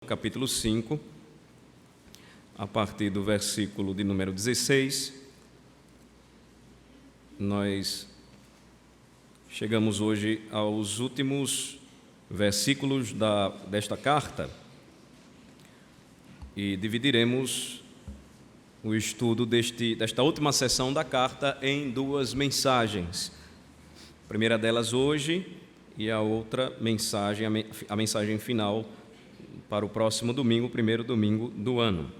Capítulo 5, a partir do versículo de número 16, nós chegamos hoje aos últimos versículos desta carta e dividiremos o estudo desta última sessão da carta em duas mensagens. A primeira delas hoje e a outra mensagem, a mensagem final para o próximo domingo, o primeiro domingo do ano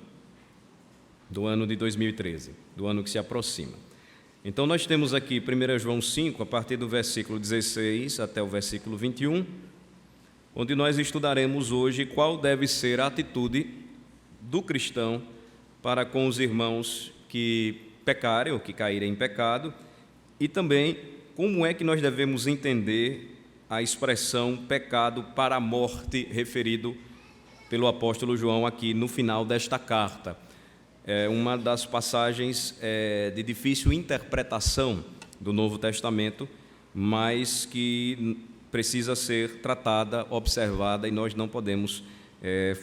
de 2013, do ano que se aproxima. Então, nós temos aqui 1 João 5, a partir do versículo 16 até o versículo 21, onde nós estudaremos hoje qual deve ser a atitude do cristão para com os irmãos que pecarem ou que caírem em pecado, e também como é que nós devemos entender a expressão pecado para a morte referido pelo apóstolo João aqui no final desta carta. É uma das passagens de difícil interpretação do Novo Testamento, mas que precisa ser tratada, observada, e nós não podemos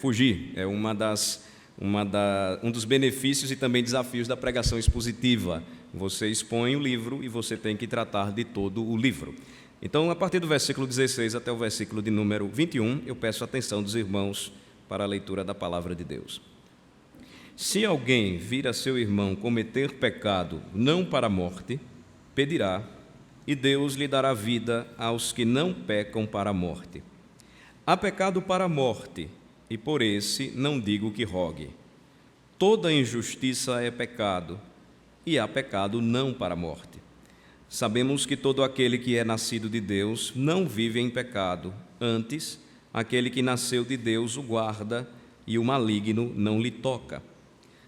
fugir. É um dos benefícios e também desafios da pregação expositiva. Você expõe o livro e você tem que tratar de todo o livro. Então, a partir do versículo 16 até o versículo de número 21, eu peço a atenção dos irmãos para a leitura da palavra de Deus. Se alguém vir a seu irmão cometer pecado não para a morte, pedirá, e Deus lhe dará vida aos que não pecam para a morte. Há pecado para a morte, e por esse não digo que rogue. Toda injustiça é pecado, e há pecado não para a morte. Sabemos que todo aquele que é nascido de Deus não vive em pecado, antes, aquele que nasceu de Deus o guarda, e o maligno não lhe toca.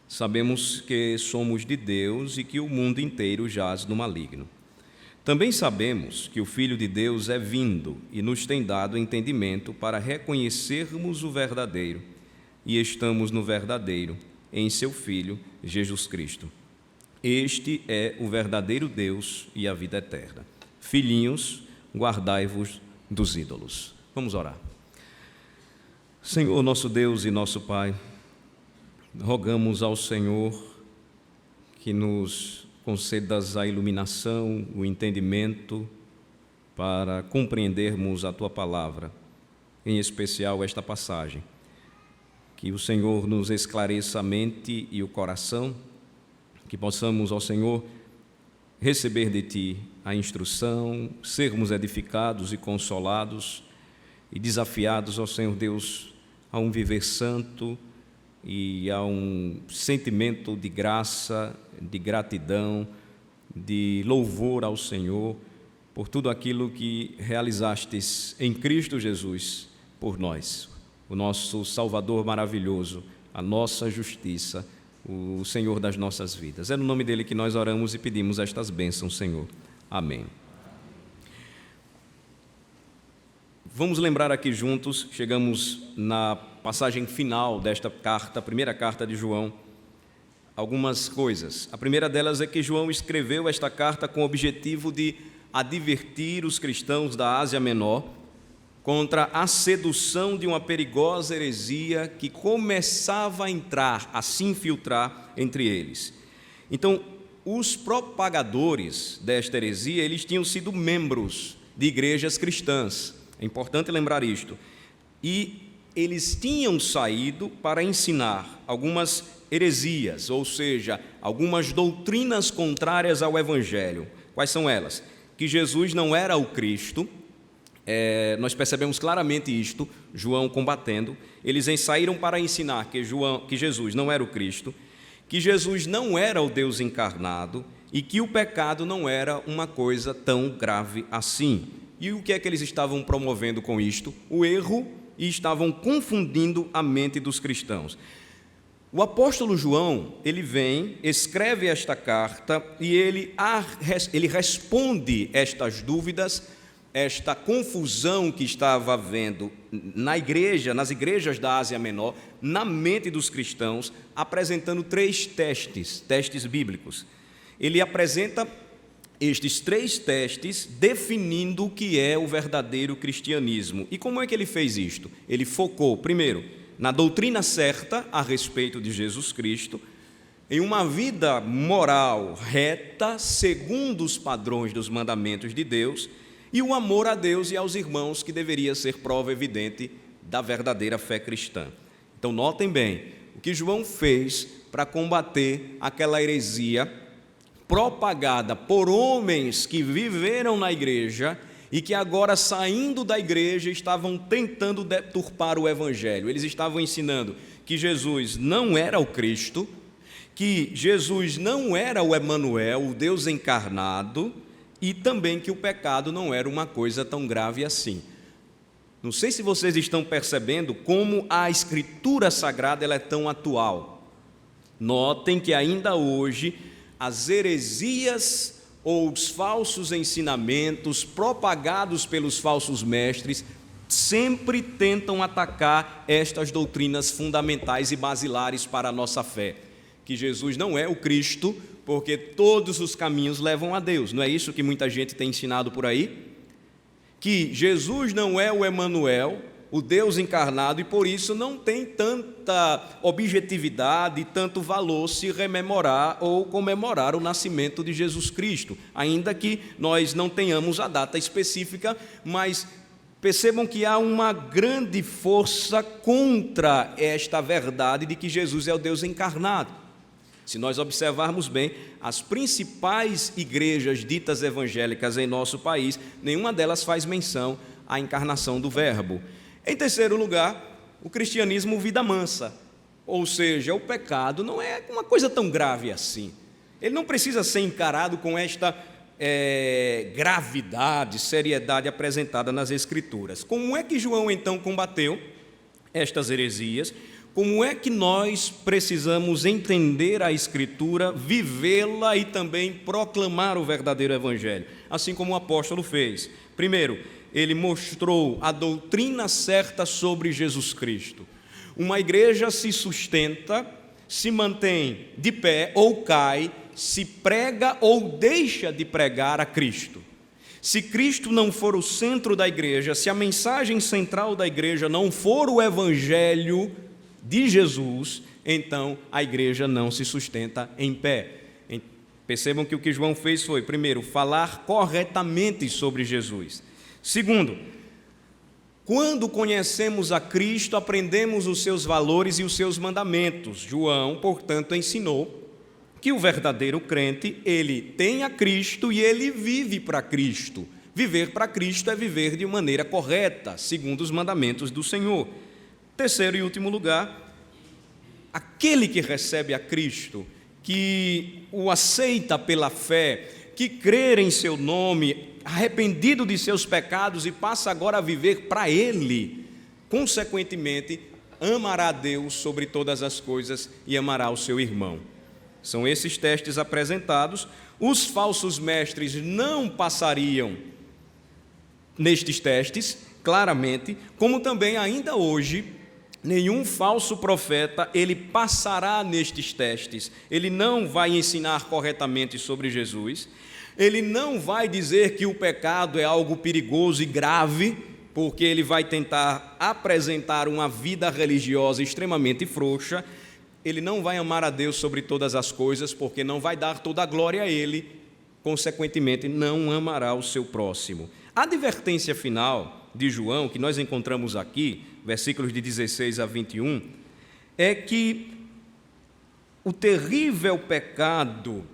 Sabemos que somos de Deus e que o mundo inteiro jaz no maligno. Também sabemos que o Filho de Deus é vindo e nos tem dado entendimento para reconhecermos o verdadeiro, e estamos no verdadeiro, em seu Filho, Jesus Cristo. Este é o verdadeiro Deus e a vida eterna. Filhinhos, guardai-vos dos ídolos. Vamos orar. Senhor, nosso Deus e nosso Pai, rogamos ao Senhor que nos concedas a iluminação, o entendimento para compreendermos a Tua palavra, em especial esta passagem. Que o Senhor nos esclareça a mente e o coração, que possamos, ó Senhor, receber de Ti a instrução, sermos edificados e consolados e desafiados, ó Senhor Deus, a um viver santo e a um sentimento de graça, de gratidão, de louvor ao Senhor por tudo aquilo que realizastes em Cristo Jesus por nós, o nosso Salvador maravilhoso, a nossa justiça, o Senhor das nossas vidas. É no nome dele que nós oramos e pedimos estas bênçãos, Senhor. Amém. Vamos lembrar aqui juntos, chegamos na passagem final desta carta, a primeira carta de João, algumas coisas. A primeira delas é que João escreveu esta carta com o objetivo de advertir os cristãos da Ásia Menor contra a sedução de uma perigosa heresia que começava a entrar, a se infiltrar entre eles. Então, os propagadores desta heresia, eles tinham sido membros de igrejas cristãs. É importante lembrar isto. E eles tinham saído para ensinar algumas heresias, ou seja, algumas doutrinas contrárias ao Evangelho. Quais são elas? Que Jesus não era o Cristo. Nós percebemos claramente isto, João combatendo. Eles saíram para ensinar que Jesus não era o Cristo, que Jesus não era o Deus encarnado e que o pecado não era uma coisa tão grave assim. E o que é que eles estavam promovendo com isto? O erro, e estavam confundindo a mente dos cristãos. O apóstolo João, ele vem, escreve esta carta e ele responde estas dúvidas, esta confusão que estava havendo nas igrejas da Ásia Menor, na mente dos cristãos, apresentando 3 testes bíblicos. Ele apresenta estes 3 testes definindo o que é o verdadeiro cristianismo. E como é que ele fez isto? Ele focou, primeiro, na doutrina certa a respeito de Jesus Cristo, em uma vida moral reta, segundo os padrões dos mandamentos de Deus, e o amor a Deus e aos irmãos, que deveria ser prova evidente da verdadeira fé cristã. Então, notem bem o que João fez para combater aquela heresia propagada por homens que viveram na igreja e que agora, saindo da igreja, estavam tentando deturpar o evangelho. Eles estavam ensinando que Jesus não era o Cristo, que Jesus não era o Emanuel, o Deus encarnado, e também que o pecado não era uma coisa tão grave assim. Não sei se vocês estão percebendo como a Escritura Sagrada ela é tão atual. Notem que ainda hoje as heresias ou os falsos ensinamentos propagados pelos falsos mestres sempre tentam atacar estas doutrinas fundamentais e basilares para a nossa fé. Que Jesus não é o Cristo, porque todos os caminhos levam a Deus. Não é isso que muita gente tem ensinado por aí? Que Jesus não é o Emanuel, o Deus encarnado, e por isso não tem tanta objetividade e tanto valor se rememorar ou comemorar o nascimento de Jesus Cristo, ainda que nós não tenhamos a data específica, mas percebam que há uma grande força contra esta verdade de que Jesus é o Deus encarnado. Se nós observarmos bem, as principais igrejas ditas evangélicas em nosso país, nenhuma delas faz menção à encarnação do Verbo. Em terceiro lugar, o cristianismo vida mansa, ou seja, o pecado não é uma coisa tão grave assim. Ele não precisa ser encarado com esta gravidade, seriedade apresentada nas Escrituras. Como é que João então combateu estas heresias? Como é que nós precisamos entender a Escritura, vivê-la e também proclamar o verdadeiro Evangelho, assim como o apóstolo fez? Primeiro, ele mostrou a doutrina certa sobre Jesus Cristo. Uma igreja se sustenta, se mantém de pé ou cai, se prega ou deixa de pregar a Cristo. Se Cristo não for o centro da igreja, se a mensagem central da igreja não for o Evangelho de Jesus, então a igreja não se sustenta em pé. Percebam que o que João fez foi, primeiro, falar corretamente sobre Jesus. Segundo, quando conhecemos a Cristo, aprendemos os seus valores e os seus mandamentos. João, portanto, ensinou que o verdadeiro crente, ele tem a Cristo e ele vive para Cristo. Viver para Cristo é viver de maneira correta, segundo os mandamentos do Senhor. Terceiro e último lugar, aquele que recebe a Cristo, que o aceita pela fé, que crê em seu nome, arrependido de seus pecados e passa agora a viver para Ele, consequentemente, amará a Deus sobre todas as coisas e amará o seu irmão. São esses testes apresentados. Os falsos mestres não passariam nestes testes, claramente, como também ainda hoje, nenhum falso profeta, ele passará nestes testes. Ele não vai ensinar corretamente sobre Jesus, ele não vai dizer que o pecado é algo perigoso e grave, porque ele vai tentar apresentar uma vida religiosa extremamente frouxa. Ele não vai amar a Deus sobre todas as coisas, porque não vai dar toda a glória a Ele, consequentemente, não amará o seu próximo. A advertência final de João, que nós encontramos aqui, versículos de 16 a 21, é que o terrível pecado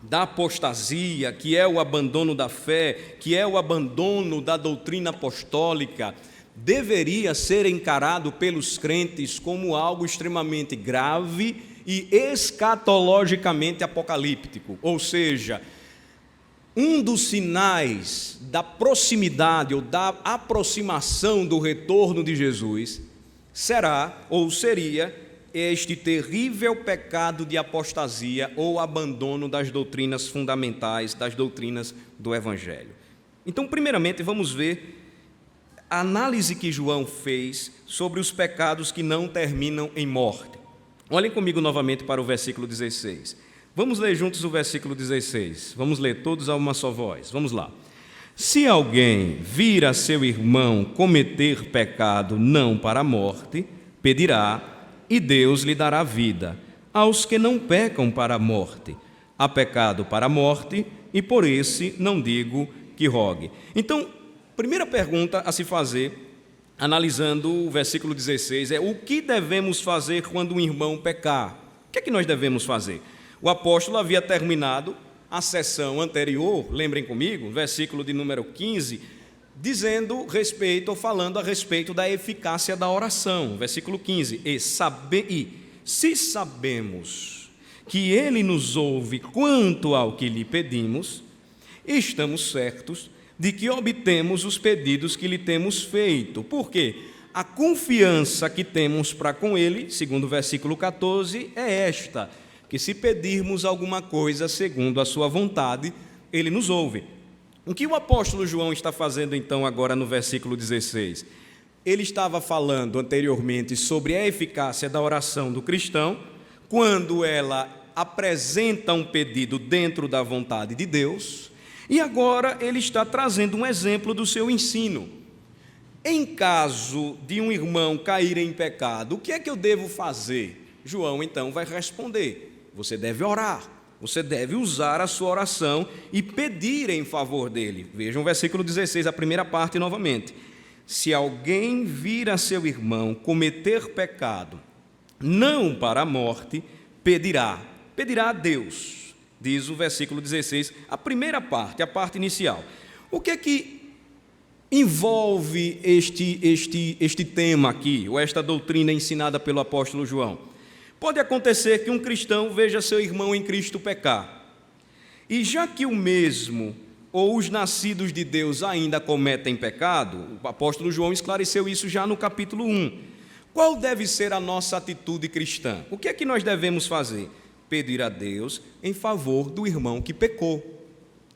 da apostasia, que é o abandono da fé, que é o abandono da doutrina apostólica, deveria ser encarado pelos crentes como algo extremamente grave e escatologicamente apocalíptico, ou seja, um dos sinais da proximidade ou da aproximação do retorno de Jesus será ou seria este terrível pecado de apostasia ou abandono das doutrinas fundamentais, das doutrinas do Evangelho. Então, primeiramente, vamos ver a análise que João fez sobre os pecados que não terminam em morte. Olhem comigo novamente para o versículo 16. Vamos ler juntos o versículo 16. Vamos ler todos a uma só voz. Vamos lá. Se alguém vir a seu irmão cometer pecado não para a morte, pedirá, e Deus lhe dará vida. Aos que não pecam para a morte. Há pecado para a morte, e por esse não digo que rogue. Então, primeira pergunta a se fazer, analisando o versículo 16, é o que devemos fazer quando um irmão pecar? O que é que nós devemos fazer? O apóstolo havia terminado a sessão anterior, lembrem comigo, versículo de número 15, dizendo respeito, ou falando a respeito da eficácia da oração. Versículo 15, e se sabemos que Ele nos ouve quanto ao que lhe pedimos, estamos certos de que obtemos os pedidos que lhe temos feito. Por quê? A confiança que temos para com Ele, segundo o versículo 14, é esta, que se pedirmos alguma coisa segundo a sua vontade, Ele nos ouve. O que o apóstolo João está fazendo então agora no versículo 16? Ele estava falando anteriormente sobre a eficácia da oração do cristão, quando ela apresenta um pedido dentro da vontade de Deus, e agora ele está trazendo um exemplo do seu ensino. Em caso de um irmão cair em pecado, o que é que eu devo fazer? João então vai responder: você deve orar, você deve usar a sua oração e pedir em favor dele. Vejam o versículo 16, a primeira parte novamente. Se alguém vir a seu irmão cometer pecado, não para a morte, pedirá a Deus. Diz o versículo 16, a primeira parte, a parte inicial. O que é que envolve este tema aqui, ou esta doutrina ensinada pelo apóstolo João? Pode acontecer que um cristão veja seu irmão em Cristo pecar, e já que o mesmo ou os nascidos de Deus ainda cometem pecado, o apóstolo João esclareceu isso já no capítulo 1. Qual deve ser a nossa atitude cristã? O que é que nós devemos fazer? Pedir a Deus em favor do irmão que pecou.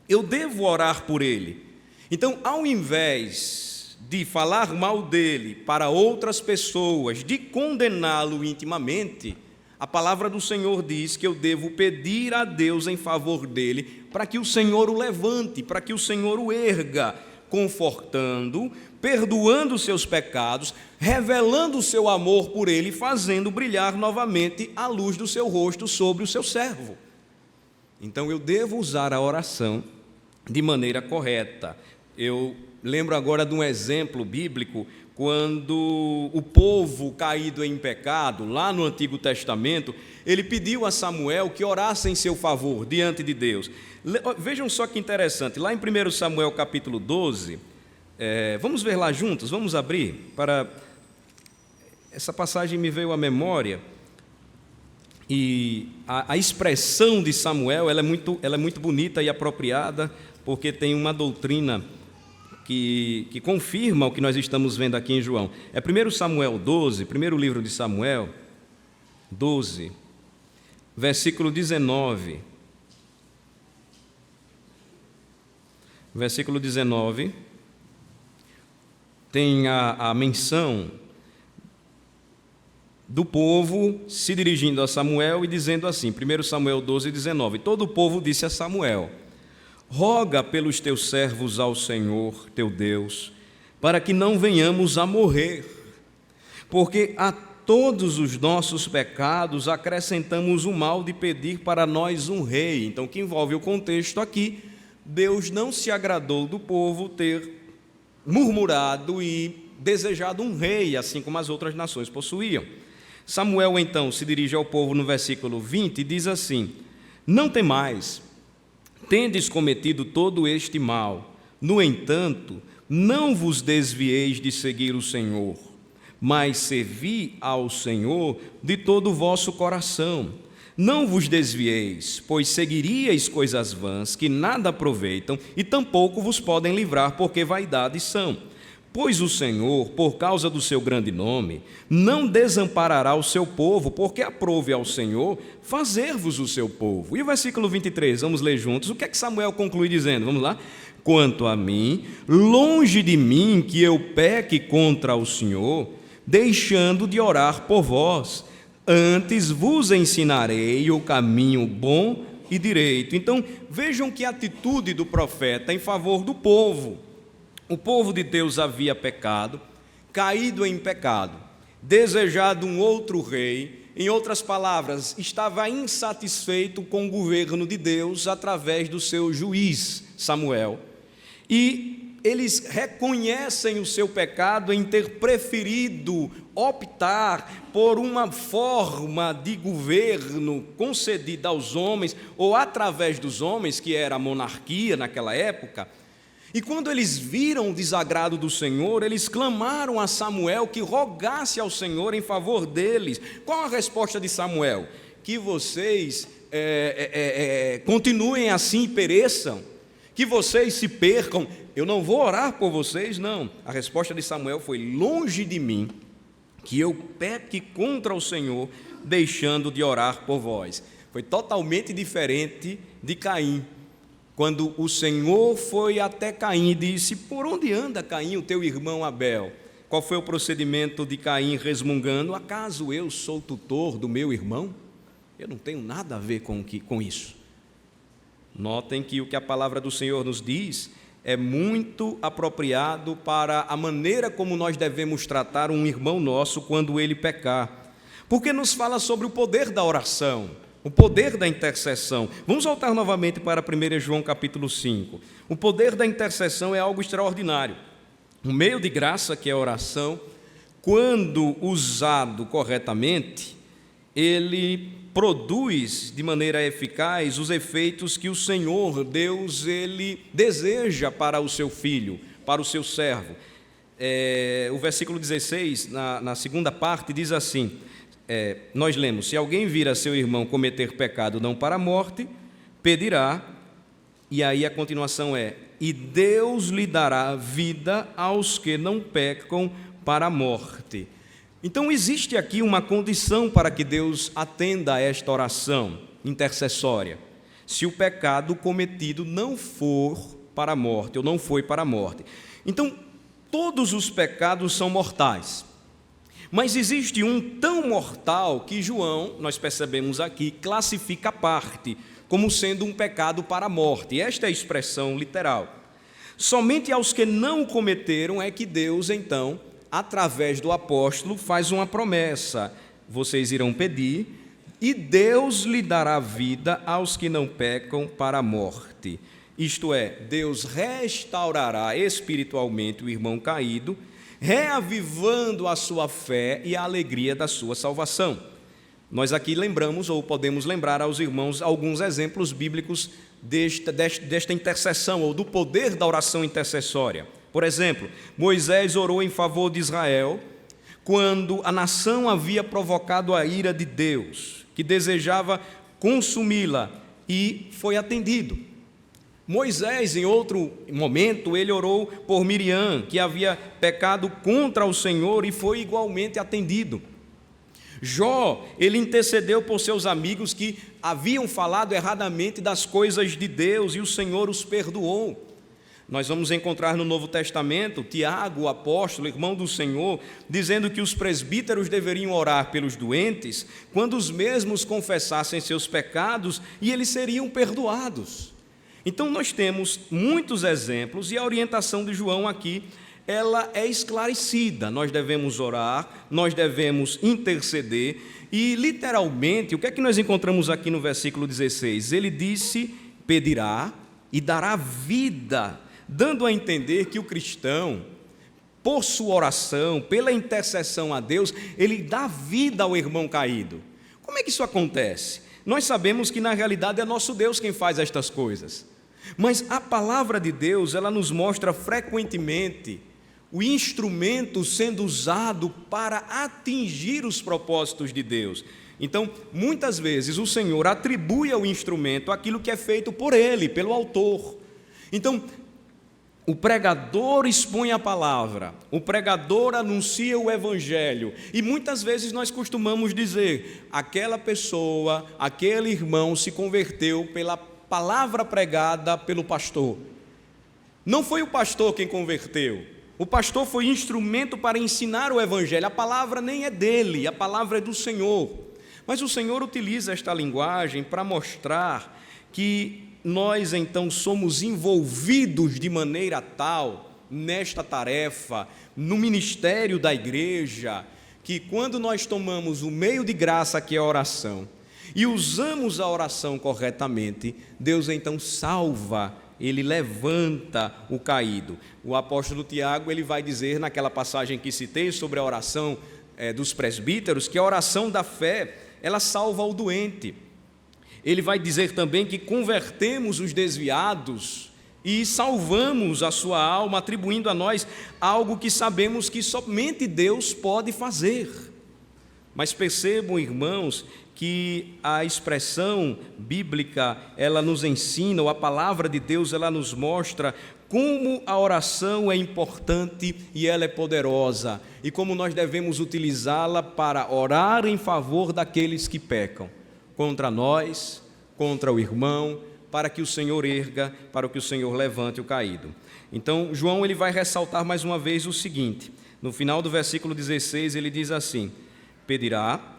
Eu devo orar por ele. Então, ao invés de falar mal dele para outras pessoas, de condená-lo intimamente, a palavra do Senhor diz que eu devo pedir a Deus em favor dele, para que o Senhor o levante, para que o Senhor o erga, confortando, perdoando os seus pecados, revelando o seu amor por ele, fazendo brilhar novamente a luz do seu rosto sobre o seu servo. Então eu devo usar a oração de maneira correta. Eu lembro agora de um exemplo bíblico, quando o povo caído em pecado, lá no Antigo Testamento, ele pediu a Samuel que orasse em seu favor diante de Deus. Vejam só que interessante, lá em 1 Samuel capítulo 12, vamos ver lá juntos, vamos abrir, para essa passagem me veio à memória, e a expressão de Samuel ela é muito bonita e apropriada, porque tem uma doutrina que confirma o que nós estamos vendo aqui em João. É 1 Samuel 12, primeiro livro de Samuel, 12, versículo 19. Versículo 19, tem a menção do povo se dirigindo a Samuel e dizendo assim, 1 Samuel 12, 19, todo o povo disse a Samuel: roga pelos teus servos ao Senhor, teu Deus, para que não venhamos a morrer, porque a todos os nossos pecados acrescentamos o mal de pedir para nós um rei. Então, que envolve o contexto aqui, Deus não se agradou do povo ter murmurado e desejado um rei, assim como as outras nações possuíam. Samuel, então, se dirige ao povo no versículo 20 e diz assim: não temais, tendes cometido todo este mal, no entanto, não vos desvieis de seguir o Senhor, mas servi ao Senhor de todo o vosso coração. Não vos desvieis, pois seguiríeis coisas vãs que nada aproveitam e tampouco vos podem livrar, porque vaidades são. Pois o Senhor, por causa do seu grande nome, não desamparará o seu povo, porque aprove ao Senhor fazer-vos o seu povo. E o versículo 23, vamos ler juntos. O que é que Samuel conclui dizendo? Vamos lá. Quanto a mim, longe de mim que eu peque contra o Senhor, deixando de orar por vós. Antes vos ensinarei o caminho bom e direito. Então, vejam que atitude do profeta em favor do povo. O povo de Deus havia pecado, caído em pecado. desejado um outro rei. Em outras palavras, estava insatisfeito com o governo de Deus através do seu juiz, Samuel. E eles reconhecem o seu pecado em ter preferido optar por uma forma de governo concedida aos homens, ou através dos homens, que era a monarquia naquela época. E quando eles viram o desagrado do Senhor, eles clamaram a Samuel que rogasse ao Senhor em favor deles. Qual a resposta de Samuel? Que vocês continuem assim e pereçam, que vocês se percam. Eu não vou orar por vocês, não. A resposta de Samuel foi: longe de mim que eu peque contra o Senhor, deixando de orar por vós. Foi totalmente diferente de Caim. Quando o Senhor foi até Caim e disse: por onde anda Caim, o teu irmão Abel? Qual foi o procedimento de Caim resmungando? Acaso eu sou tutor do meu irmão? Eu não tenho nada a ver com isso. Notem que o que a palavra do Senhor nos diz é muito apropriado para a maneira como nós devemos tratar um irmão nosso quando ele pecar, porque nos fala sobre o poder da oração, o poder da intercessão. Vamos voltar novamente para 1 João capítulo 5. O poder da intercessão é algo extraordinário. O meio de graça, que é a oração, quando usado corretamente, ele produz de maneira eficaz os efeitos que o Senhor Deus ele deseja para o seu filho, para o seu servo. O versículo 16, na segunda parte, diz assim, nós lemos: se alguém vir a seu irmão cometer pecado não para a morte, pedirá, e aí a continuação e Deus lhe dará vida aos que não pecam para a morte. Então existe aqui uma condição para que Deus atenda a esta oração intercessória: se o pecado cometido não for para a morte, ou não foi para a morte. Então, todos os pecados são mortais, mas existe um tão mortal que João, nós percebemos aqui, classifica a parte como sendo um pecado para a morte. Esta é a expressão literal. Somente aos que não o cometeram é que Deus, então, através do apóstolo, faz uma promessa: vocês irão pedir, e Deus lhe dará vida aos que não pecam para a morte. Isto é, Deus restaurará espiritualmente o irmão caído, reavivando a sua fé e a alegria da sua salvação. Nós aqui lembramos, ou podemos lembrar aos irmãos, alguns exemplos bíblicos desta intercessão, ou do poder da oração intercessória. Por exemplo, Moisés orou em favor de Israel quando a nação havia provocado a ira de Deus, que desejava consumi-la, e foi atendido. Moisés, em outro momento, ele orou por Miriam, que havia pecado contra o Senhor, e foi igualmente atendido. Jó, ele intercedeu por seus amigos que haviam falado erradamente das coisas de Deus, e o Senhor os perdoou. Nós vamos encontrar no Novo Testamento Tiago, o apóstolo, irmão do Senhor, dizendo que os presbíteros deveriam orar pelos doentes quando os mesmos confessassem seus pecados, e eles seriam perdoados. Então nós temos muitos exemplos, e a orientação de João aqui, ela é esclarecida. Nós devemos orar, nós devemos interceder, e literalmente, o que é que nós encontramos aqui no versículo 16? Ele disse: pedirá e dará vida, dando a entender que o cristão, por sua oração, pela intercessão a Deus, ele dá vida ao irmão caído. Como é que isso acontece? Nós sabemos que na realidade é nosso Deus quem faz estas coisas, mas a palavra de Deus, ela nos mostra frequentemente o instrumento sendo usado para atingir os propósitos de Deus. Então, muitas vezes o Senhor atribui ao instrumento aquilo que é feito por ele, pelo autor. Então, o pregador expõe a palavra, o pregador anuncia o evangelho, e muitas vezes nós costumamos dizer: aquela pessoa, aquele irmão se converteu pela palavra pregada pelo pastor. Não foi o pastor quem converteu, o pastor foi instrumento para ensinar o evangelho. A palavra nem é dele, a palavra é do Senhor. Mas o Senhor utiliza esta linguagem para mostrar que nós então somos envolvidos de maneira tal nesta tarefa, no ministério da igreja, que quando nós tomamos o meio de graça, que é a oração, e usamos a oração corretamente, Deus então salva, Ele levanta o caído. O apóstolo Tiago, ele vai dizer naquela passagem que citei sobre a oração dos presbíteros, que a oração da fé, ela salva o doente. Ele vai dizer também que convertemos os desviados e salvamos a sua alma, atribuindo a nós algo que sabemos que somente Deus pode fazer. Mas percebam, irmãos, que a expressão bíblica, ela nos ensina, ou a palavra de Deus, ela nos mostra como a oração é importante e ela é poderosa, e como nós devemos utilizá-la para orar em favor daqueles que pecam, contra nós, contra o irmão, para que o Senhor erga, para que o Senhor levante o caído. Então, João ele vai ressaltar mais uma vez o seguinte, no final do versículo 16, ele diz assim: pedirá,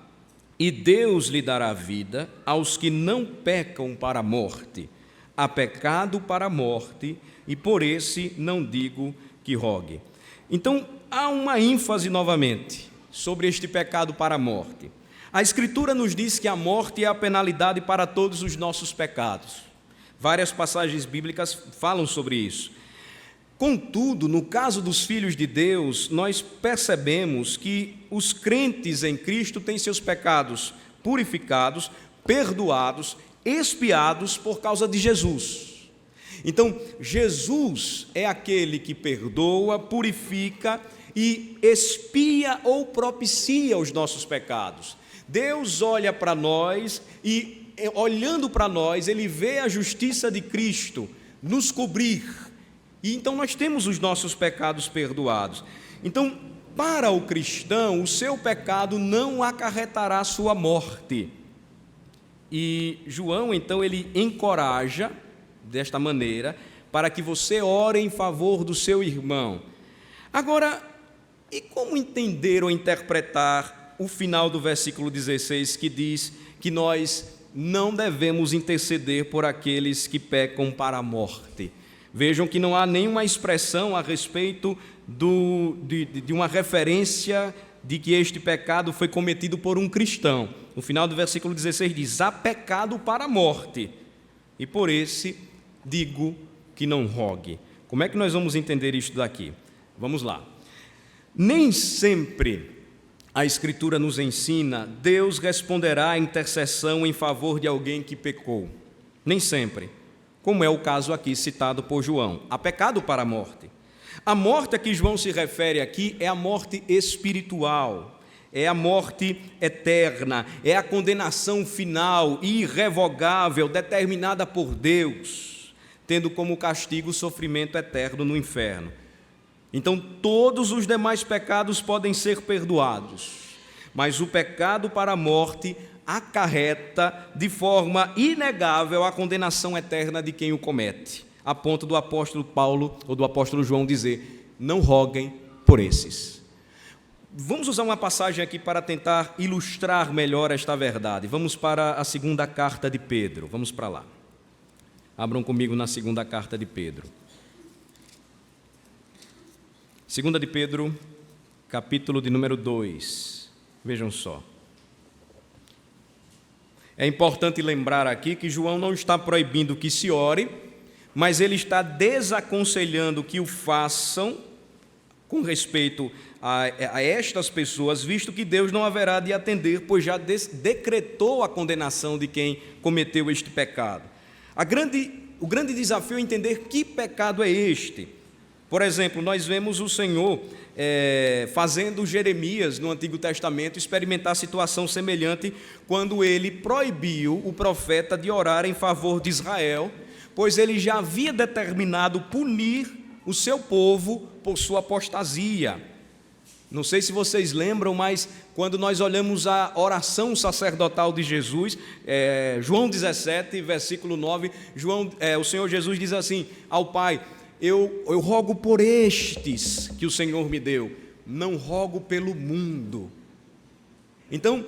e Deus lhe dará vida aos que não pecam para a morte. Há pecado para a morte, e por esse não digo que rogue. Então, há uma ênfase novamente sobre este pecado para a morte. A Escritura nos diz que a morte é a penalidade para todos os nossos pecados. Várias passagens bíblicas falam sobre isso. Contudo, no caso dos filhos de Deus, nós percebemos que os crentes em Cristo têm seus pecados purificados, perdoados, expiados por causa de Jesus. Então, Jesus é aquele que perdoa, purifica e expia ou propicia os nossos pecados. Deus olha para nós e, olhando para nós, Ele vê a justiça de Cristo nos cobrir. E então nós temos os nossos pecados perdoados. Então, para o cristão, o seu pecado não acarretará sua morte. E João, então, ele encoraja desta maneira, para que você ore em favor do seu irmão. Agora, e como entender ou interpretar o final do versículo 16, que diz que nós não devemos interceder por aqueles que pecam para a morte? Vejam que não há nenhuma expressão a respeito de uma referência de que este pecado foi cometido por um cristão. No final do versículo 16 diz: há pecado para a morte, e por esse digo que não rogue. Como é que nós vamos entender isto daqui? Vamos lá. Nem sempre a Escritura nos ensina, Deus responderá à intercessão em favor de alguém que pecou. Nem sempre. Como é o caso aqui citado por João. Há pecado para a morte. A morte a que João se refere aqui é a morte espiritual, é a morte eterna, é a condenação final, irrevogável, determinada por Deus, tendo como castigo o sofrimento eterno no inferno. Então, todos os demais pecados podem ser perdoados, mas o pecado para a morte acarreta de forma inegável a condenação eterna de quem o comete, a ponto do apóstolo Paulo ou do apóstolo João dizer: não roguem por esses. Vamos usar uma passagem aqui para tentar ilustrar melhor esta verdade. Vamos para a segunda carta de Pedro, vamos para lá. Abram comigo na segunda carta de Pedro. Segunda de Pedro, capítulo de número 2. Vejam só. É importante lembrar aqui que João não está proibindo que se ore, mas ele está desaconselhando que o façam com respeito a estas pessoas, visto que Deus não haverá de atender, pois já decretou a condenação de quem cometeu este pecado. O grande desafio é entender que pecado é este. Por exemplo, nós vemos o Senhor fazendo Jeremias, no Antigo Testamento, experimentar situação semelhante quando ele proibiu o profeta de orar em favor de Israel, pois ele já havia determinado punir o seu povo por sua apostasia. Não sei se vocês lembram, mas quando nós olhamos a oração sacerdotal de Jesus, João 17, versículo 9, o Senhor Jesus diz assim ao Pai: eu rogo por estes que o Senhor me deu, não rogo pelo mundo. Então,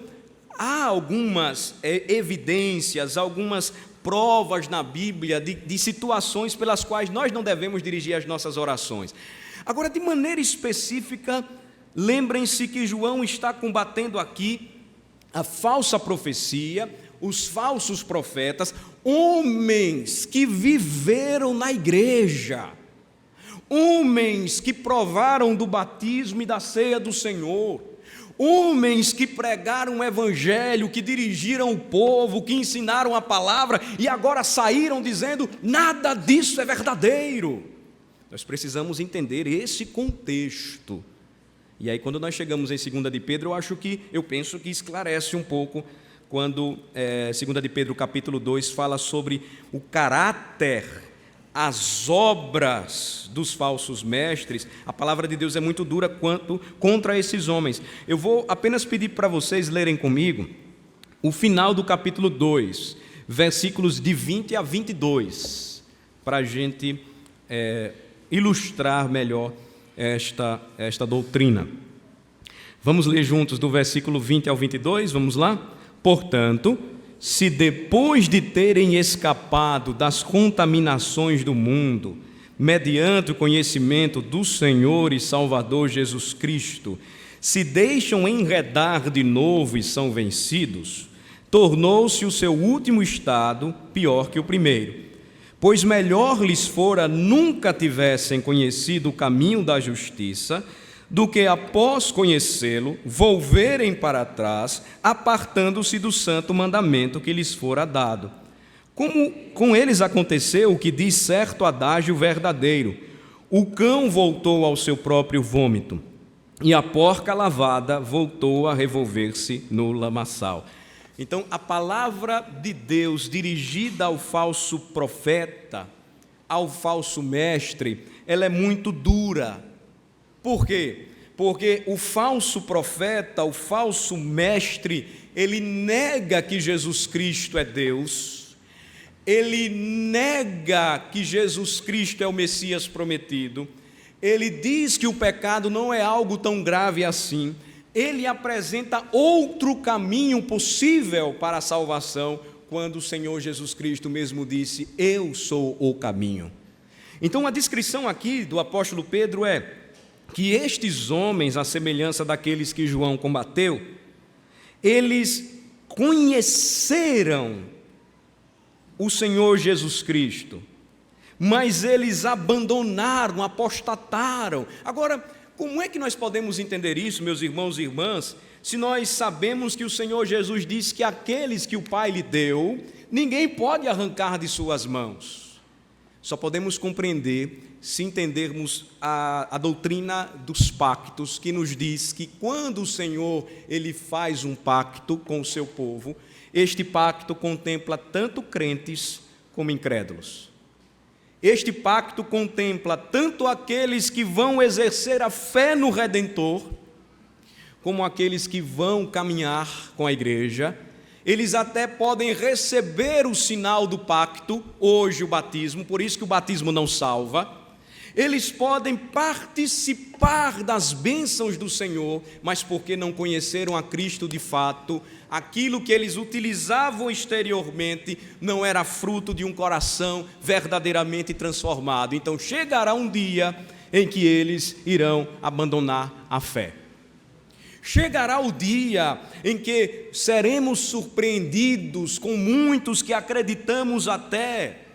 há algumas evidências, algumas provas na Bíblia de situações pelas quais nós não devemos dirigir as nossas orações. Agora, de maneira específica, lembrem-se que João está combatendo aqui a falsa profecia, os falsos profetas, homens que viveram na igreja, homens que provaram do batismo e da ceia do Senhor, homens que pregaram o evangelho, que dirigiram o povo, que ensinaram a palavra e agora saíram dizendo: nada disso é verdadeiro. Nós precisamos entender esse contexto. E aí, quando nós chegamos em 2 de Pedro, eu penso que esclarece um pouco quando 2 de Pedro capítulo 2 fala sobre o caráter, as obras dos falsos mestres. A palavra de Deus é muito dura contra esses homens. Eu vou apenas pedir para vocês lerem comigo o final do capítulo 2, versículos de 20 a 22, para a gente ilustrar melhor esta doutrina. Vamos ler juntos do versículo 20 ao 22, vamos lá? Portanto, se depois de terem escapado das contaminações do mundo, mediante o conhecimento do Senhor e Salvador Jesus Cristo, se deixam enredar de novo e são vencidos, tornou-se o seu último estado pior que o primeiro. Pois melhor lhes fora nunca tivessem conhecido o caminho da justiça, do que após conhecê-lo, volverem para trás, apartando-se do santo mandamento que lhes fora dado. Como com eles aconteceu o que diz certo adágio verdadeiro: o cão voltou ao seu próprio vômito, e a porca lavada voltou a revolver-se no lamaçal. Então, a palavra de Deus dirigida ao falso profeta, ao falso mestre, ela é muito dura. Por quê? Porque o falso profeta, o falso mestre, ele nega que Jesus Cristo é Deus, ele nega que Jesus Cristo é o Messias prometido, ele diz que o pecado não é algo tão grave assim. Ele apresenta outro caminho possível para a salvação, quando o Senhor Jesus Cristo mesmo disse: eu sou o caminho. Então a descrição aqui do apóstolo Pedro é que estes homens, à semelhança daqueles que João combateu, eles conheceram o Senhor Jesus Cristo, mas eles abandonaram, apostataram. Agora, como é que nós podemos entender isso, meus irmãos e irmãs, se nós sabemos que o Senhor Jesus disse que aqueles que o Pai lhe deu, ninguém pode arrancar de suas mãos? Só podemos compreender se entendermos a doutrina dos pactos, que nos diz que quando o Senhor ele faz um pacto com o seu povo, este pacto contempla tanto crentes como incrédulos. Este pacto contempla tanto aqueles que vão exercer a fé no Redentor, como aqueles que vão caminhar com a igreja. Eles até podem receber o sinal do pacto, hoje o batismo, por isso que o batismo não salva. Eles podem participar das bênçãos do Senhor, mas porque não conheceram a Cristo de fato, aquilo que eles utilizavam exteriormente não era fruto de um coração verdadeiramente transformado. Então chegará um dia em que eles irão abandonar a fé. Chegará o dia em que seremos surpreendidos com muitos que acreditamos até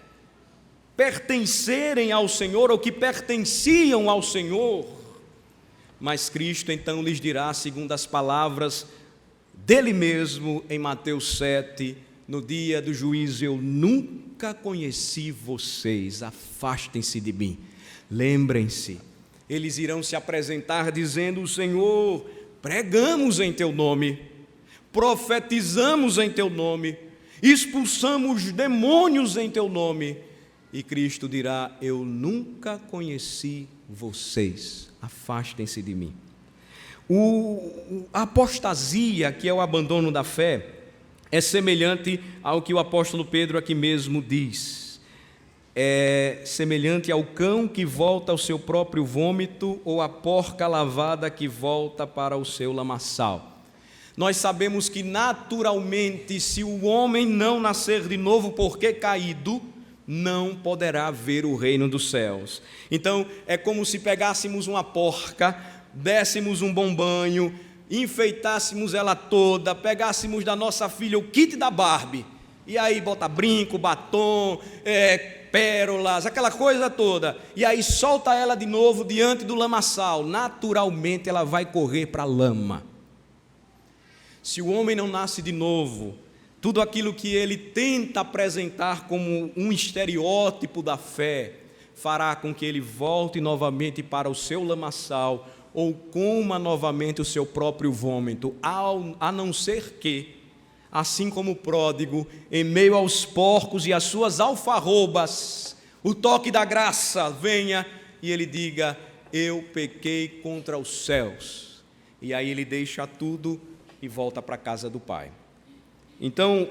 pertencerem ao Senhor ou que pertenciam ao Senhor, mas Cristo então lhes dirá, segundo as palavras dele mesmo em Mateus 7, no dia do juízo: eu nunca conheci vocês, afastem-se de mim. Lembrem-se, eles irão se apresentar dizendo: Senhor, pregamos em teu nome, profetizamos em teu nome, expulsamos demônios em teu nome. E Cristo dirá: eu nunca conheci vocês, afastem-se de mim. A apostasia, que é o abandono da fé, é semelhante ao que o apóstolo Pedro aqui mesmo diz. É semelhante ao cão que volta ao seu próprio vômito, ou à porca lavada que volta para o seu lamaçal. Nós sabemos que naturalmente, se o homem não nascer de novo porque caído, não poderá ver o reino dos céus. Então, é como se pegássemos uma porca, dessemos um bom banho, enfeitássemos ela toda, pegássemos da nossa filha o kit da Barbie, e aí bota brinco, batom, pérolas, aquela coisa toda, e aí solta ela de novo diante do lamaçal, naturalmente ela vai correr para a lama. Se o homem não nasce de novo, tudo aquilo que ele tenta apresentar como um estereótipo da fé, fará com que ele volte novamente para o seu lamaçal, ou coma novamente o seu próprio vômito, a não ser que, assim como o pródigo, em meio aos porcos e às suas alfarrobas, o toque da graça venha e ele diga: eu pequei contra os céus. E aí ele deixa tudo e volta para a casa do Pai. Então,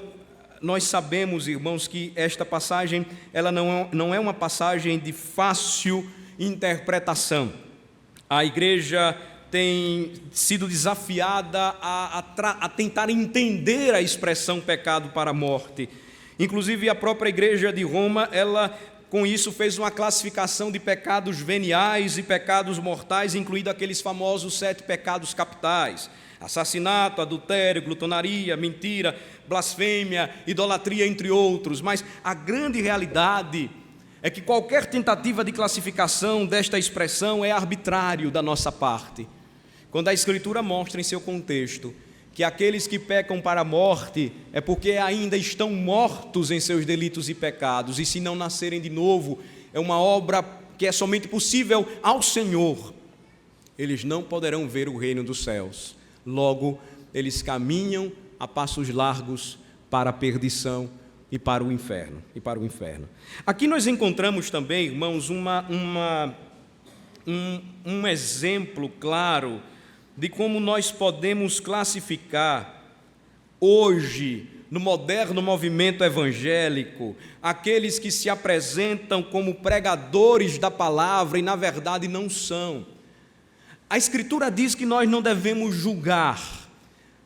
nós sabemos, irmãos, que esta passagem ela não é uma passagem de fácil interpretação. A igreja tem sido desafiada a tentar entender a expressão pecado para a morte. Inclusive, a própria igreja de Roma, ela com isso fez uma classificação de pecados veniais e pecados mortais, incluindo aqueles famosos 7 pecados capitais: assassinato, adultério, glutonaria, mentira, blasfêmia, idolatria, entre outros. Mas a grande realidade é que qualquer tentativa de classificação desta expressão é arbitrário da nossa parte. Quando a Escritura mostra em seu contexto que aqueles que pecam para a morte é porque ainda estão mortos em seus delitos e pecados, e se não nascerem de novo, é uma obra que é somente possível ao Senhor, eles não poderão ver o reino dos céus. Logo, eles caminham a passos largos para a perdição e para o inferno. Aqui nós encontramos também, irmãos, um exemplo claro de como nós podemos classificar hoje, no moderno movimento evangélico, aqueles que se apresentam como pregadores da palavra e na verdade não são. A Escritura diz que nós não devemos julgar.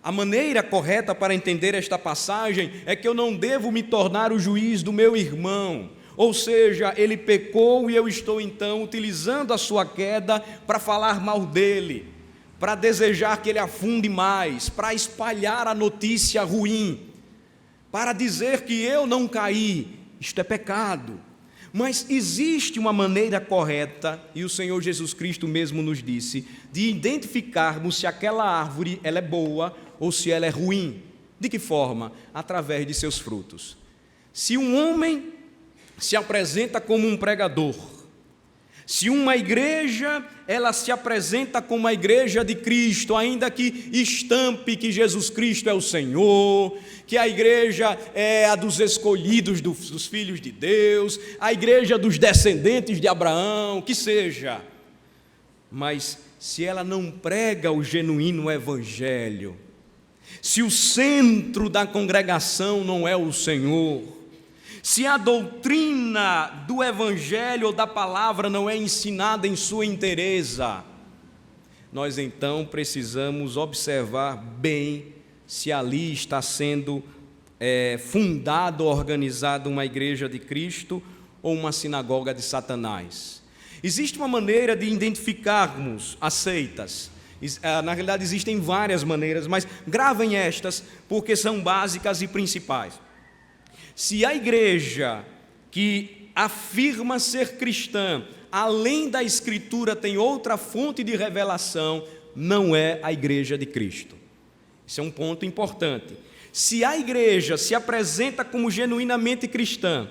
A maneira correta para entender esta passagem é que eu não devo me tornar o juiz do meu irmão. Ou seja, ele pecou e eu estou então utilizando a sua queda para falar mal dele, para desejar que ele afunde mais, para espalhar a notícia ruim, para dizer que eu não caí. Isto é pecado. Mas existe uma maneira correta, e o Senhor Jesus Cristo mesmo nos disse, de identificarmos se aquela árvore ela é boa ou se ela é ruim. De que forma? Através de seus frutos. Se um homem se apresenta como um pregador, se uma igreja ela se apresenta como a igreja de Cristo, ainda que estampe que Jesus Cristo é o Senhor, que a igreja é a dos escolhidos dos filhos de Deus, a igreja dos descendentes de Abraão, que seja, mas se ela não prega o genuíno evangelho, se o centro da congregação não é o Senhor, se a doutrina do evangelho ou da palavra não é ensinada em sua inteireza, nós então precisamos observar bem se ali está sendo fundada ou organizada uma igreja de Cristo ou uma sinagoga de Satanás. Existe uma maneira de identificarmos as seitas. Na realidade existem várias maneiras, mas gravem estas porque são básicas e principais. Se a igreja que afirma ser cristã, além da Escritura, tem outra fonte de revelação, não é a igreja de Cristo. Isso é um ponto importante. Se a igreja se apresenta como genuinamente cristã,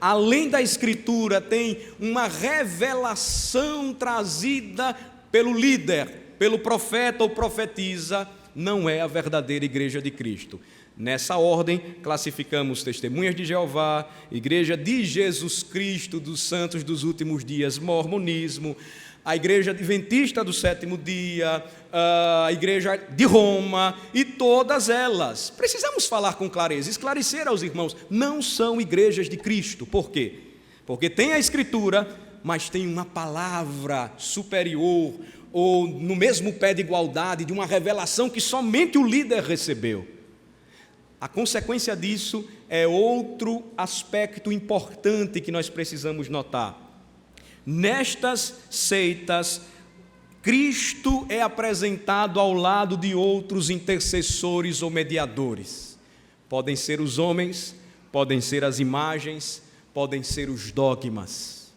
além da Escritura, tem uma revelação trazida pelo líder, pelo profeta ou profetisa, não é a verdadeira igreja de Cristo. Nessa ordem, classificamos Testemunhas de Jeová, Igreja de Jesus Cristo dos Santos dos Últimos Dias, Mormonismo, a Igreja Adventista do Sétimo Dia, a Igreja de Roma e todas elas. Precisamos falar com clareza, esclarecer aos irmãos, não são igrejas de Cristo. Por quê? Porque tem a Escritura, mas tem uma palavra superior, ou no mesmo pé de igualdade, de uma revelação que somente o líder recebeu. A consequência disso é outro aspecto importante que nós precisamos notar. Nestas seitas, Cristo é apresentado ao lado de outros intercessores ou mediadores. Podem ser os homens, podem ser as imagens, podem ser os dogmas.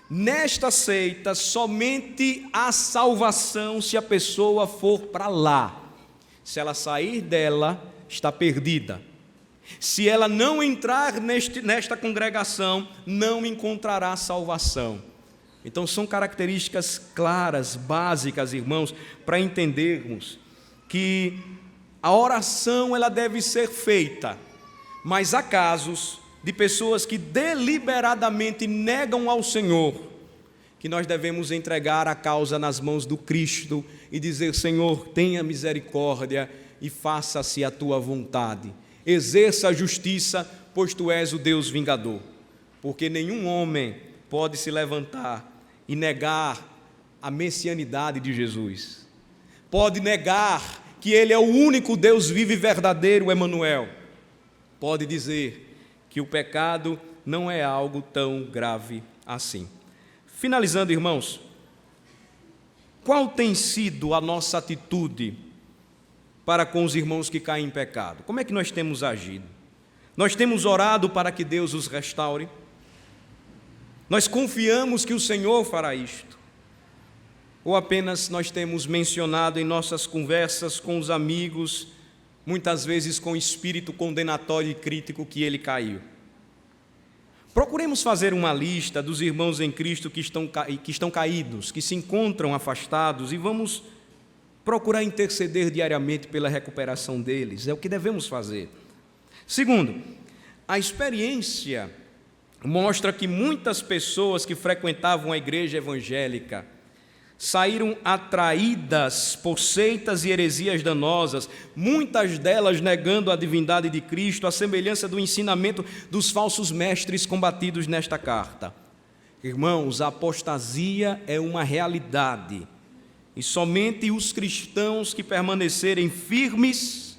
Nesta seita, somente há salvação se a pessoa for para lá. Se ela sair dela, está perdida. Se ela não entrar nesta congregação, não encontrará salvação. Então são características claras, básicas, irmãos, para entendermos que a oração ela deve ser feita, mas há casos de pessoas que deliberadamente negam ao Senhor, que nós devemos entregar a causa nas mãos do Cristo e dizer: Senhor, tenha misericórdia e faça-se a tua vontade. Exerça a justiça, pois tu és o Deus vingador. Porque nenhum homem pode se levantar e negar a messianidade de Jesus. Pode negar que Ele é o único Deus vivo e verdadeiro, Emanuel. Pode dizer que o pecado não é algo tão grave assim. Finalizando, irmãos, qual tem sido a nossa atitude para com os irmãos que caem em pecado? Como é que nós temos agido? Nós temos orado para que Deus os restaure? Nós confiamos que o Senhor fará isto? Ou apenas nós temos mencionado em nossas conversas com os amigos, muitas vezes com espírito condenatório e crítico, que ele caiu? Procuremos fazer uma lista dos irmãos em Cristo que estão caídos, que se encontram afastados, e vamos procurar interceder diariamente pela recuperação deles. É o que devemos fazer. Segundo, a experiência mostra que muitas pessoas que frequentavam a igreja evangélica saíram atraídas por seitas e heresias danosas, muitas delas negando a divindade de Cristo, à semelhança do ensinamento dos falsos mestres combatidos nesta carta. Irmãos, a apostasia é uma realidade, e somente os cristãos que permanecerem firmes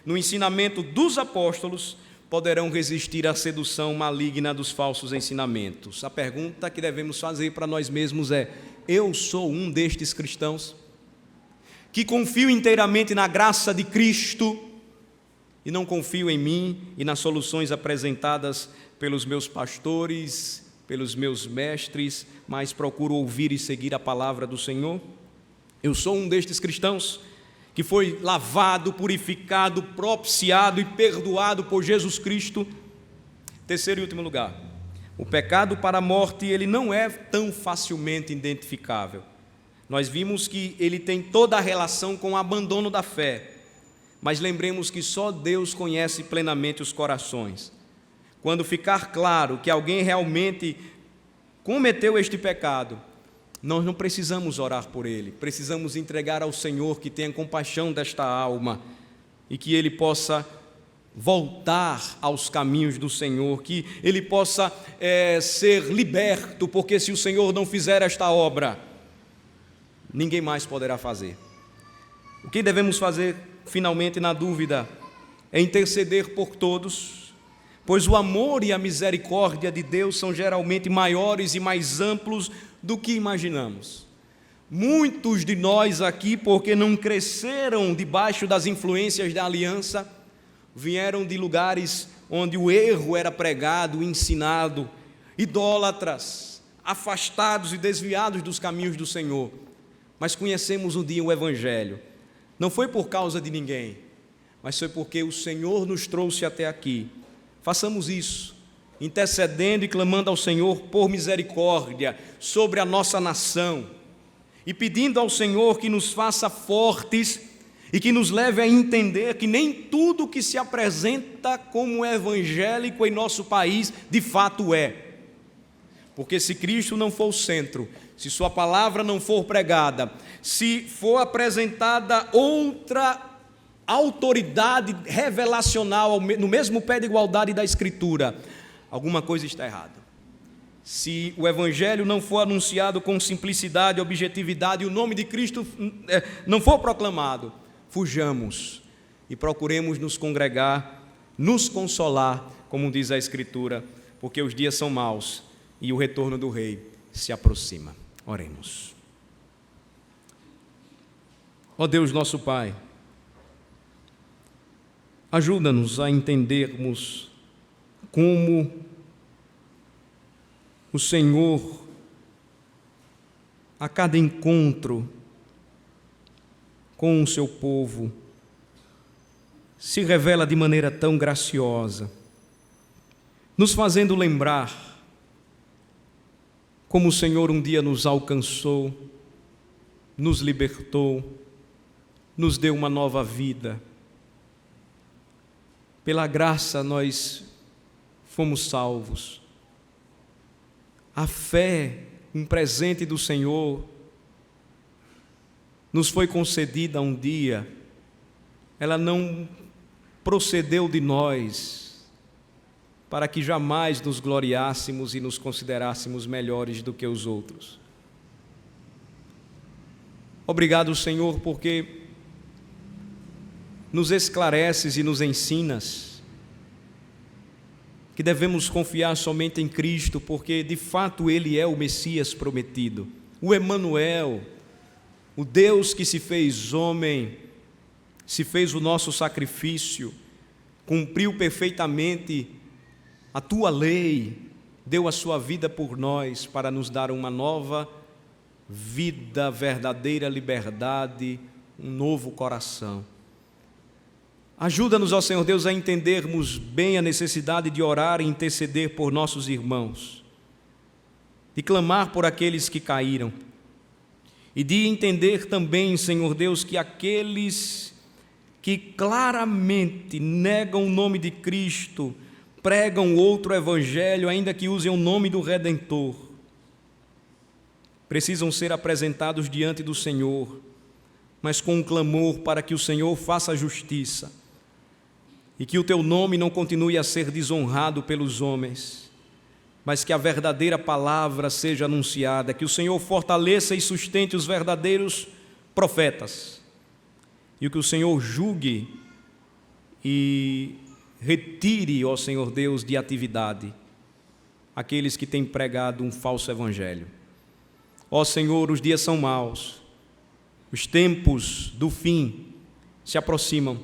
no ensinamento dos apóstolos poderão resistir à sedução maligna dos falsos ensinamentos. A pergunta que devemos fazer para nós mesmos é: eu sou um destes cristãos que confio inteiramente na graça de Cristo e não confio em mim e nas soluções apresentadas pelos meus pastores, pelos meus mestres, mas procuro ouvir e seguir a palavra do Senhor? Eu sou um destes cristãos que foi lavado, purificado, propiciado e perdoado por Jesus Cristo. Terceiro e último lugar, o pecado para a morte, ele não é tão facilmente identificável. Nós vimos que ele tem toda a relação com o abandono da fé, mas lembremos que só Deus conhece plenamente os corações. Quando ficar claro que alguém realmente cometeu este pecado, nós não precisamos orar por ele, precisamos entregar ao Senhor, que tenha compaixão desta alma e que ele possa voltar aos caminhos do Senhor, que ele possa ser liberto, porque se o Senhor não fizer esta obra, ninguém mais poderá fazer. O que devemos fazer, finalmente, na dúvida, é interceder por todos, pois o amor e a misericórdia de Deus são geralmente maiores e mais amplos do que imaginamos. Muitos de nós aqui, porque não cresceram debaixo das influências da aliança, vieram de lugares onde o erro era pregado, ensinado, idólatras, afastados e desviados dos caminhos do Senhor. Mas conhecemos um dia o Evangelho. Não foi por causa de ninguém, mas foi porque o Senhor nos trouxe até aqui. Façamos isso, intercedendo e clamando ao Senhor por misericórdia sobre a nossa nação e pedindo ao Senhor que nos faça fortes e que nos leve a entender que nem tudo que se apresenta como evangélico em nosso país de fato é. Porque se Cristo não for o centro, se sua palavra não for pregada, se for apresentada outra autoridade revelacional no mesmo pé de igualdade da Escritura, alguma coisa está errada. Se o Evangelho não for anunciado com simplicidade, objetividade, e o nome de Cristo não for proclamado, fujamos e procuremos nos congregar, nos consolar, como diz a Escritura, porque os dias são maus e o retorno do Rei se aproxima. Oremos. Ó Deus nosso Pai, ajuda-nos a entendermos como o Senhor, a cada encontro com o seu povo, se revela de maneira tão graciosa, nos fazendo lembrar como o Senhor um dia nos alcançou, nos libertou, nos deu uma nova vida. Pela graça nós fomos salvos. A fé, um presente do Senhor, nos foi concedida um dia. Ela não procedeu de nós para que jamais nos gloriássemos e nos considerássemos melhores do que os outros. Obrigado, Senhor, porque nos esclareces e nos ensinas que devemos confiar somente em Cristo, porque de fato Ele é o Messias prometido, o Emanuel, o Deus que se fez homem, se fez o nosso sacrifício, cumpriu perfeitamente a Tua lei, deu a Sua vida por nós para nos dar uma nova vida, verdadeira liberdade, um novo coração. Ajuda-nos, ó Senhor Deus, a entendermos bem a necessidade de orar e interceder por nossos irmãos, de clamar por aqueles que caíram, e de entender também, Senhor Deus, que aqueles que claramente negam o nome de Cristo, pregam outro evangelho, ainda que usem o nome do Redentor, precisam ser apresentados diante do Senhor, mas com um clamor para que o Senhor faça justiça, e que o Teu nome não continue a ser desonrado pelos homens, mas que a verdadeira palavra seja anunciada, que o Senhor fortaleça e sustente os verdadeiros profetas, e que o Senhor julgue e retire, ó Senhor Deus, de atividade aqueles que têm pregado um falso evangelho. Ó Senhor, os dias são maus, os tempos do fim se aproximam.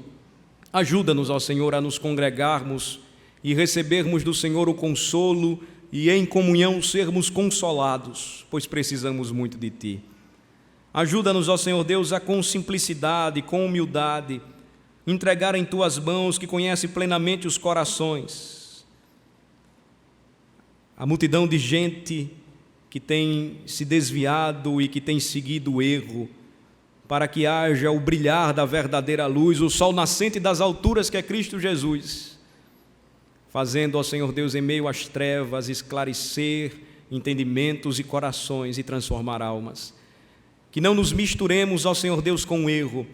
Ajuda-nos, ó Senhor, a nos congregarmos e recebermos do Senhor o consolo e em comunhão sermos consolados, pois precisamos muito de Ti. Ajuda-nos, ó Senhor Deus, a com simplicidade, com humildade, entregar em Tuas mãos, que conhece plenamente os corações, a multidão de gente que tem se desviado e que tem seguido o erro, para que haja o brilhar da verdadeira luz, o sol nascente das alturas que é Cristo Jesus, fazendo, ó Senhor Deus, em meio às trevas, esclarecer entendimentos e corações e transformar almas. Que não nos misturemos, ó Senhor Deus, com o erro,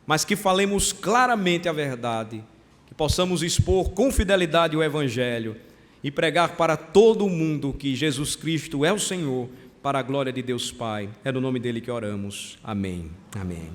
mas que falemos claramente a verdade, que possamos expor com fidelidade o Evangelho e pregar para todo o mundo que Jesus Cristo é o Senhor, para a glória de Deus Pai. É no nome dele que oramos. Amém. Amém.